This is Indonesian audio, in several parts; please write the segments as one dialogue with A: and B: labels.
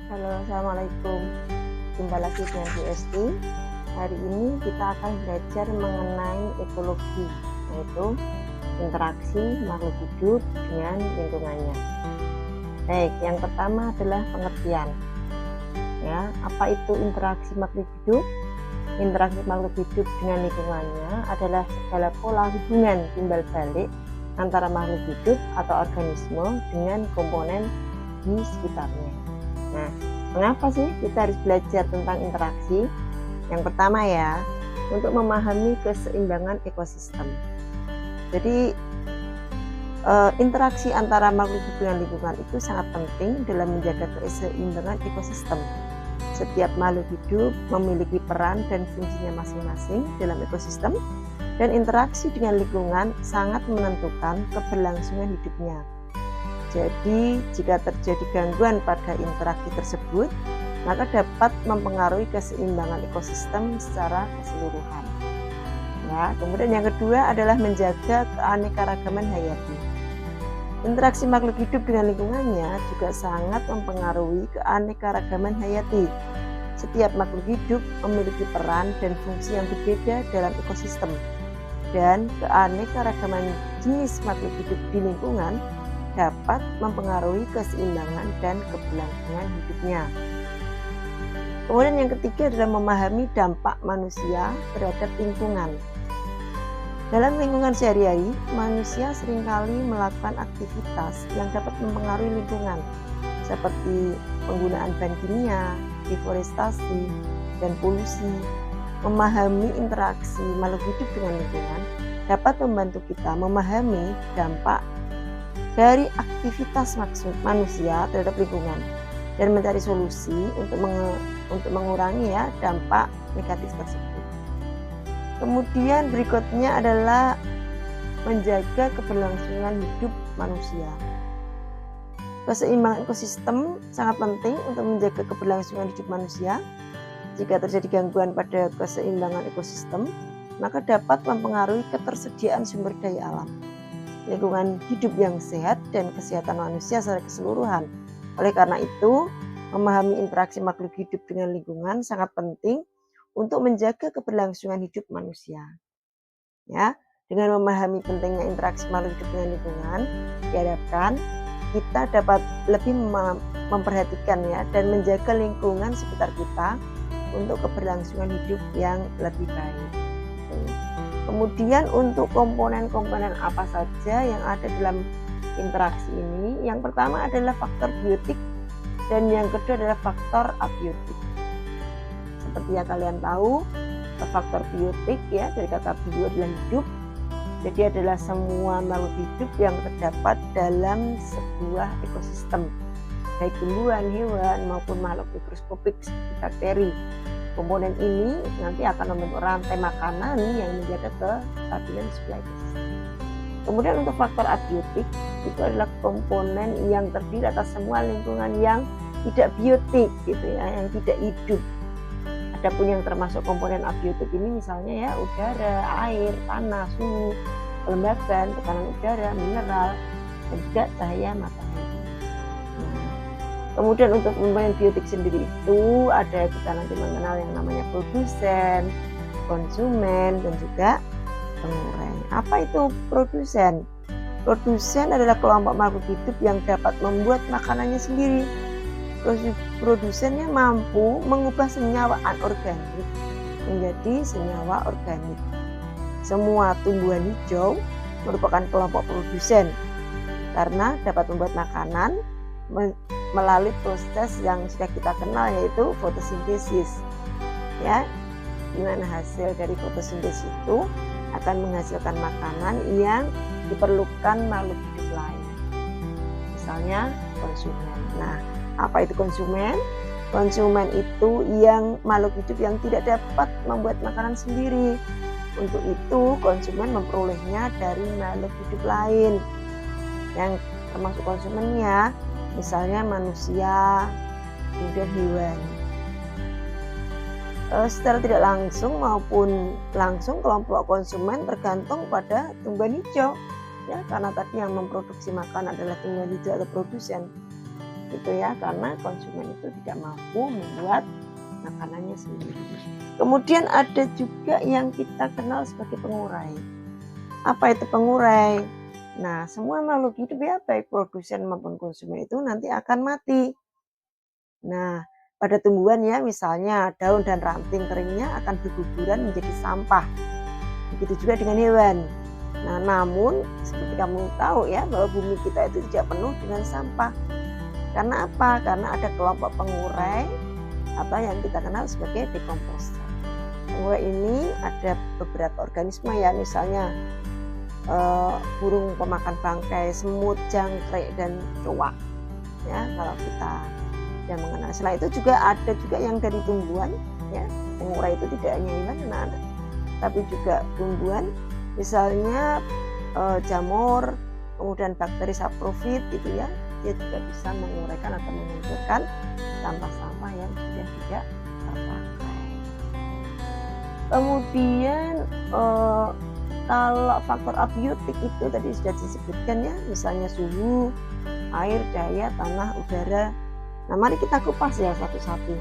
A: Halo, assalamualaikum. Jumpa lagi dengan Bu Esti. Hari ini kita akan belajar mengenai ekologi, yaitu interaksi makhluk hidup dengan lingkungannya. Baik, yang pertama adalah pengertian. Ya, apa itu interaksi makhluk hidup? Interaksi makhluk hidup dengan lingkungannya adalah segala pola hubungan timbal balik antara makhluk hidup atau organisme dengan komponen di sekitarnya. Nah, mengapa sih kita harus belajar tentang interaksi? Yang pertama ya, untuk memahami keseimbangan ekosistem. Jadi interaksi antara makhluk hidup dengan lingkungan itu sangat penting dalam menjaga keseimbangan ekosistem. Setiap makhluk hidup memiliki peran dan fungsinya masing-masing dalam ekosistem, dan interaksi dengan lingkungan sangat menentukan keberlangsungan hidupnya. Jadi, jika terjadi gangguan pada interaksi tersebut, maka dapat mempengaruhi keseimbangan ekosistem secara keseluruhan. Ya, kemudian yang kedua adalah menjaga keanekaragaman hayati. Interaksi makhluk hidup dengan lingkungannya juga sangat mempengaruhi keanekaragaman hayati. Setiap makhluk hidup memiliki peran dan fungsi yang berbeda dalam ekosistem, dan keanekaragaman jenis makhluk hidup di lingkungan dapat mempengaruhi keseimbangan dan keberlangsungan hidupnya. Kemudian yang ketiga adalah memahami dampak manusia terhadap lingkungan. Dalam lingkungan sehari-hari, manusia seringkali melakukan aktivitas yang dapat mempengaruhi lingkungan, seperti penggunaan bahan kimia, deforestasi, dan polusi. Memahami interaksi makhluk hidup dengan lingkungan dapat membantu kita memahami dampak dari aktivitas manusia terhadap lingkungan dan mencari solusi untuk mengurangi ya dampak negatif tersebut. Kemudian berikutnya adalah menjaga keberlangsungan hidup manusia. Keseimbangan ekosistem sangat penting untuk menjaga keberlangsungan hidup manusia. Jika terjadi gangguan pada keseimbangan ekosistem, maka dapat mempengaruhi ketersediaan sumber daya alam, lingkungan hidup yang sehat, dan kesehatan manusia secara keseluruhan. Oleh karena itu, memahami interaksi makhluk hidup dengan lingkungan sangat penting untuk menjaga keberlangsungan hidup manusia. Ya, dengan memahami pentingnya interaksi makhluk hidup dengan lingkungan, diharapkan kita dapat lebih memperhatikan ya dan menjaga lingkungan sekitar kita untuk keberlangsungan hidup yang lebih baik. Kemudian untuk komponen-komponen apa saja yang ada dalam interaksi ini, yang pertama adalah faktor biotik dan yang kedua adalah faktor abiotik. Seperti yang kalian tahu, faktor biotik ya dari kata bio adalah hidup, jadi adalah semua makhluk hidup yang terdapat dalam sebuah ekosistem, baik tumbuhan, hewan maupun makhluk mikroskopik seperti bakteri. Komponen ini nanti akan membentuk rantai makanan yang menjaga kestabilan sebuah ekosistem. Kemudian untuk faktor abiotik itu adalah komponen yang terdiri atas semua lingkungan yang tidak biotik gitu ya, yang tidak hidup. Adapun yang termasuk komponen abiotik ini misalnya ya udara, air, tanah, suhu, kelembaban, tekanan udara, mineral, dan juga cahaya matahari. Kemudian untuk komponen biotik sendiri itu ada kita nanti mengenal yang namanya produsen, konsumen, dan juga pengurai. Apa itu produsen? Produsen adalah kelompok makhluk hidup yang dapat membuat makanannya sendiri. Produsennya mampu mengubah senyawa anorganik menjadi senyawa organik. Semua tumbuhan hijau merupakan kelompok produsen karena dapat membuat makanan melalui proses yang sudah kita kenal, yaitu fotosintesis. Ya, di mana hasil dari fotosintesis itu akan menghasilkan makanan yang diperlukan makhluk hidup lain. Misalnya konsumen. Nah, apa itu konsumen? Konsumen itu yang makhluk hidup yang tidak dapat membuat makanan sendiri. Untuk itu, konsumen memperolehnya dari makhluk hidup lain yang termasuk konsumennya, misalnya manusia, kemudian hewan. Secara tidak langsung maupun langsung, kelompok konsumen tergantung pada tumbuhan hijau, ya, karena tadi yang memproduksi makanan adalah tumbuhan hijau atau produsen. gitu ya, karena konsumen itu tidak mampu membuat makanannya sendiri. Kemudian ada juga yang kita kenal sebagai pengurai. Apa itu pengurai? Nah, semua makhluk hidup ya, baik produsen maupun konsumen itu nanti akan mati. Nah, pada tumbuhan ya, misalnya daun dan ranting keringnya akan berguguran menjadi sampah. Begitu juga dengan hewan. Nah, namun seperti kamu tahu ya, bahwa bumi kita itu tidak penuh dengan sampah. Karena apa? Karena ada kelompok pengurai atau yang kita kenal sebagai dekomposer. Pengurai ini ada beberapa organisme ya, misalnya burung pemakan bangkai, semut, jangkrik, dan coak. Ya, kalau kita yang mengenal. Selain itu juga ada juga yang dari tumbuhan ya. Pengurai itu tidak hanya hewan, anak-anak, tapi juga tumbuhan, misalnya jamur, kemudian bakteri saprofit gitu ya. Dia juga bisa menguraikan atau menghancurkan sampah-sampah yang sudah tidak terpakai. Kemudian kalau faktor abiotik itu tadi sudah disebutkan ya, misalnya suhu, air, cahaya, tanah, udara. Nah, mari kita kupas ya satu-satu.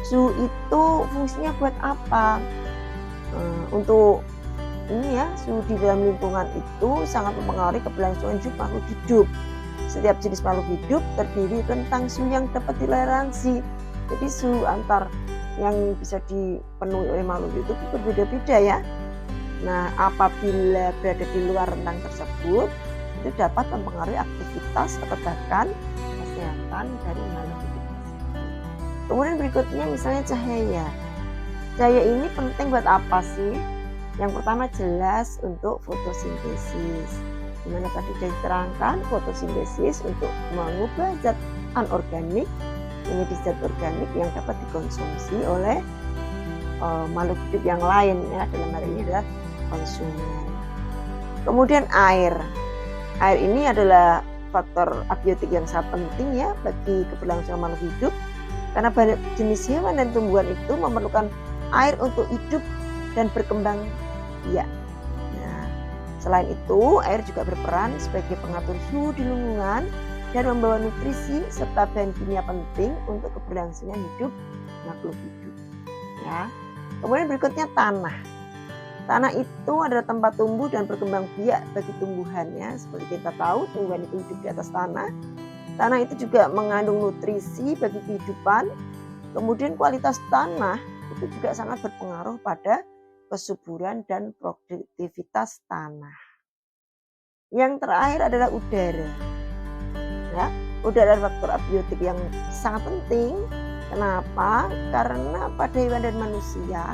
A: Suhu itu fungsinya buat apa? Untuk ini ya, suhu di dalam lingkungan itu sangat mempengaruhi keberlangsungan hidup makhluk hidup. Setiap jenis makhluk hidup terdiri tentang suhu yang dapat ditoleransi. Jadi suhu antar yang bisa dipenuhi oleh makhluk hidup itu berbeda-beda ya. Nah, apabila berada di luar rentang tersebut, itu dapat mempengaruhi aktivitas atau bahkan kesehatan dari makhluk hidup tersebut. Kemudian berikutnya misalnya cahaya. Cahaya ini penting buat apa sih? Yang pertama jelas untuk fotosintesis. Dimana tadi sudah diterangkan, fotosintesis untuk mengubah zat anorganik menjadi zat organik yang dapat dikonsumsi oleh makhluk hidup yang lain ya, dalam hal ini adalah konsumen. Kemudian air. Air ini adalah faktor abiotik yang sangat penting ya bagi keberlangsungan makhluk hidup, karena banyak jenis hewan dan tumbuhan itu memerlukan air untuk hidup dan berkembang biak. Nah, selain itu air juga berperan sebagai pengatur suhu di lingkungan dan membawa nutrisi serta bahan kimia penting untuk keberlangsungan hidup makhluk hidup. Ya. Kemudian berikutnya tanah. Tanah itu adalah tempat tumbuh dan berkembang biak bagi tumbuhan ya. Seperti kita tahu, tumbuhan itu hidup di atas tanah. Tanah itu juga mengandung nutrisi bagi kehidupan. Kemudian kualitas tanah itu juga sangat berpengaruh pada kesuburan dan produktivitas tanah. Yang terakhir adalah udara. Ya, udara adalah faktor abiotik yang sangat penting. Kenapa? Karena pada hewan dan manusia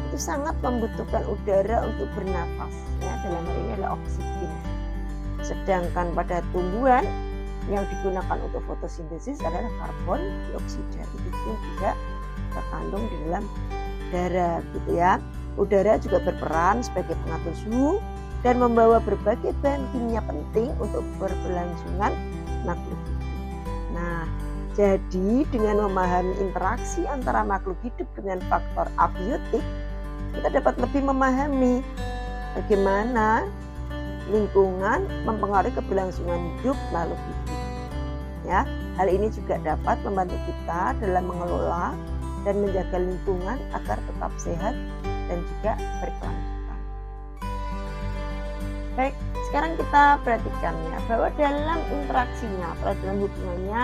A: itu sangat membutuhkan udara untuk bernafas. Ya, dalam hal ini adalah oksigen. Sedangkan pada tumbuhan yang digunakan untuk fotosintesis adalah karbon dioksida. Itu pun juga terkandung di dalam udara, gitu ya. Udara juga berperan sebagai pengatur suhu dan membawa berbagai bahan kimia penting untuk berkelangsungan makhluk hidup. Nah, jadi dengan memahami interaksi antara makhluk hidup dengan faktor abiotik, kita dapat lebih memahami bagaimana lingkungan mempengaruhi keberlangsungan hidup makhluk hidup. Ya, hal ini juga dapat membantu kita dalam mengelola dan menjaga lingkungan agar tetap sehat dan juga berkelanjutan. Baik, sekarang kita perhatikan ya, bahwa dalam interaksinya atau dalam hubungannya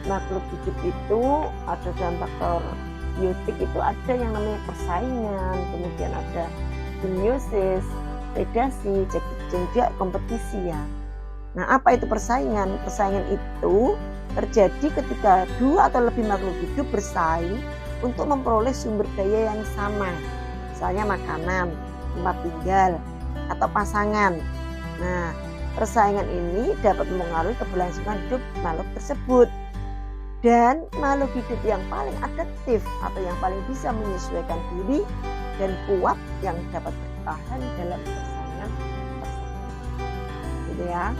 A: makhluk hidup itu ada dalam faktor biotik itu ada yang namanya persaingan, kemudian ada simbiosis, predasi, juga kompetisi ya. Nah, apa itu persaingan? Persaingan itu terjadi ketika dua atau lebih makhluk hidup bersaing untuk memperoleh sumber daya yang sama, misalnya makanan, tempat tinggal, atau pasangan. Nah, persaingan ini dapat mempengaruhi keberlangsungan hidup makhluk tersebut. Dan makhluk hidup yang paling adaptif atau yang paling bisa menyesuaikan diri dan kuat yang dapat bertahan dalam persaingan tersebut. Gitu ya.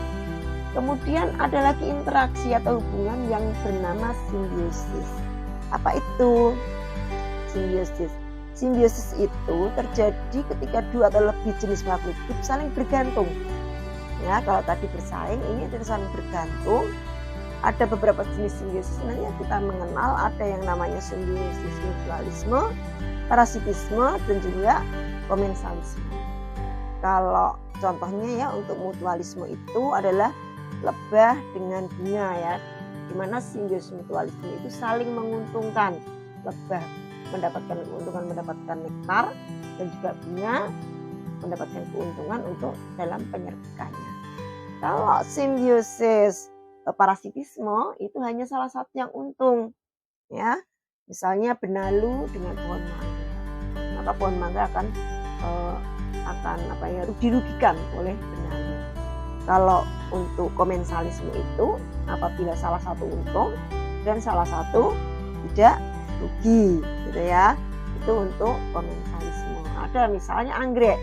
A: Kemudian ada lagi interaksi atau hubungan yang bernama simbiosis. Apa itu simbiosis? Simbiosis itu terjadi ketika dua atau lebih jenis makhluk hidup saling bergantung. Ya, kalau tadi bersaing, ini adalah saling bergantung ada beberapa jenis simbiosis sebenarnya kita mengenal, ada yang namanya simbiosis mutualisme, parasitisme, dan juga komensalisme. Kalau contohnya ya untuk mutualisme itu adalah lebah dengan bunga ya, dimana simbiosis mutualisme itu saling menguntungkan, lebah mendapatkan keuntungan mendapatkan nektar dan juga bunga mendapatkan keuntungan untuk dalam penyerbukannya. Kalau simbiosis parasitisme itu hanya salah satu yang untung ya, misalnya benalu dengan pohon mangga, maka pohon mangga akan dirugikan oleh benalu. Kalau untuk komensalisme itu apabila salah satu untung dan salah satu tidak rugi gitu ya, itu untuk komensalisme. Ada misalnya anggrek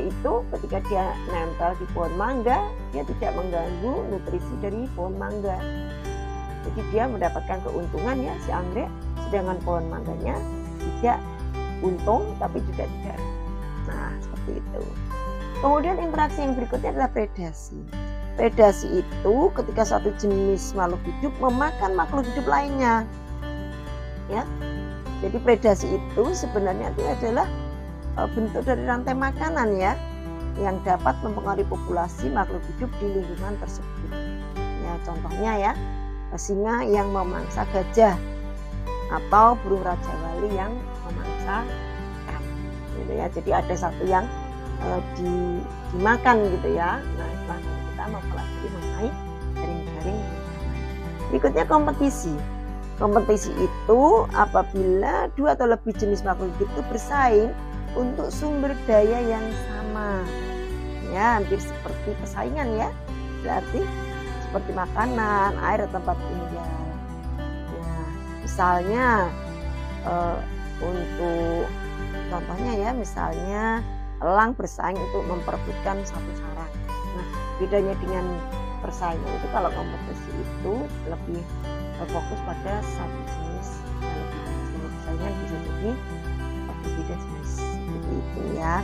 A: itu ketika dia nempel di pohon mangga, dia tidak mengganggu nutrisi dari pohon mangga. Jadi dia mendapatkan keuntungan ya si anggrek, sedangkan pohon mangganya tidak untung tapi juga tidak. Nah, seperti itu. Kemudian interaksi yang berikutnya adalah predasi. Predasi itu ketika satu jenis makhluk hidup memakan makhluk hidup lainnya. Ya. Jadi predasi itu sebenarnya itu adalah bentuk dari rantai makanan ya, yang dapat mempengaruhi populasi makhluk hidup di lingkungan tersebut. Ya, contohnya ya, singa yang memangsa gajah atau burung raja wali yang memangsa ikan. Gitu ya. Jadi ada satu yang dimakan gitu ya. Nah, setelah kita mempelajari mengenai jaring-jaring. Berikutnya kompetisi. Kompetisi itu apabila dua atau lebih jenis makhluk hidup itu bersaing untuk sumber daya yang sama ya, hampir seperti persaingan ya, berarti seperti makanan, air, tempat tinggal. Nah, misalnya untuk contohnya ya, misalnya elang bersaing untuk memperebutkan satu sarang. Nah, bedanya dengan persaingan itu kalau kompetisi itu lebih fokus pada satu jenis, kalau persaingan bisa jadi berbeda jenis itu ya.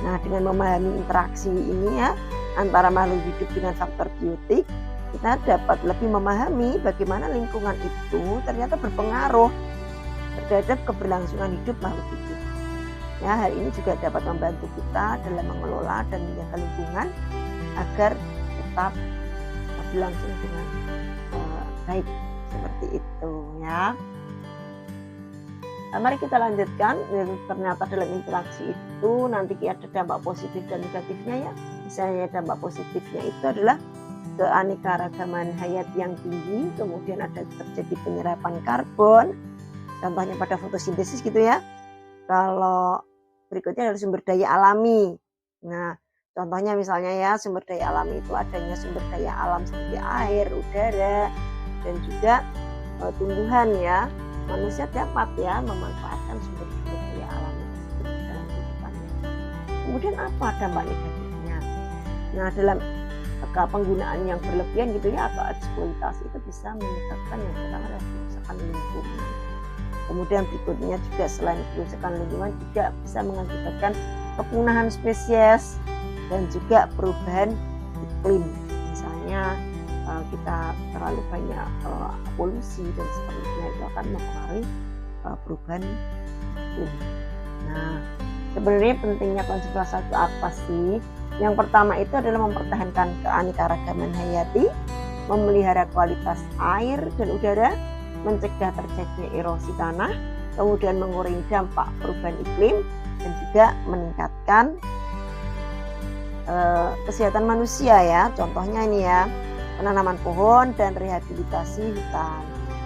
A: Nah, dengan memahami interaksi ini ya antara makhluk hidup dengan faktor biotik, kita dapat lebih memahami bagaimana lingkungan itu ternyata berpengaruh terhadap keberlangsungan hidup makhluk hidup. Ya, hal ini juga dapat membantu kita dalam mengelola dan menjaga lingkungan agar tetap berlangsung dengan baik seperti itu ya. Nah, mari kita lanjutkan. Ternyata dalam interaksi itu nanti ada dampak positif dan negatifnya ya. Misalnya dampak positifnya itu adalah keanekaragaman hayat yang tinggi, kemudian ada terjadi penyerapan karbon, contohnya pada fotosintesis gitu ya. Kalau berikutnya adalah sumber daya alami. Nah, contohnya misalnya ya, sumber daya alami itu adanya sumber daya alam seperti air, udara, dan juga tumbuhan ya. Manusia dapat ya memanfaatkan sumber-sumber daya alam tersebut dalam kehidupannya. Kemudian apa dampak negatifnya? Nah, dalam penggunaan yang berlebihan gitu ya atau eksploitasi itu bisa menyebabkan yang pertama adalah kerusakan lingkungan. Kemudian berikutnya juga selain kerusakan lingkungan juga bisa mengakibatkan kepunahan spesies dan juga perubahan iklim. Misalnya kita terlalu banyak polusi dan seterusnya, itu akan mempengaruhi perubahan iklim. Nah, sebenarnya pentingnya konservasi itu apa sih? Yang pertama itu adalah mempertahankan keanekaragaman hayati, memelihara kualitas air dan udara, mencegah terjadinya erosi tanah, kemudian mengurangi dampak perubahan iklim, dan juga meningkatkan kesehatan manusia ya. Contohnya ini ya, penanaman pohon dan rehabilitasi hutan.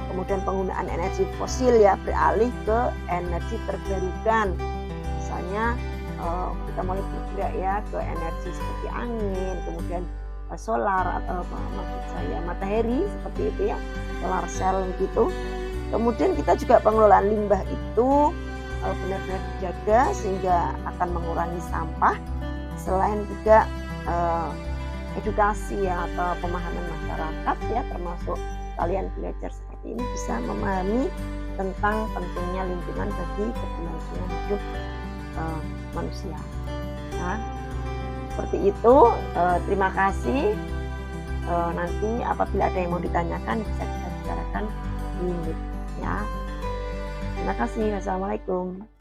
A: Kemudian penggunaan energi fosil ya, beralih ke energi terbarukan. Misalnya kita mulai bergerak ya ke energi seperti angin, kemudian solar atau maksud saya matahari seperti itu ya, solar cell gitu. Kemudian kita juga pengelolaan limbah itu benar-benar dijaga sehingga akan mengurangi sampah. Selain juga edukasi ya atau pemahaman masyarakat ya, termasuk kalian belajar seperti ini bisa memahami tentang pentingnya lingkungan bagi keberlangsungan hidup manusia. Nah, seperti itu. Terima kasih. nanti apabila ada yang mau ditanyakan bisa kita bicarakan di meet ya. Terima kasih. Wassalamualaikum.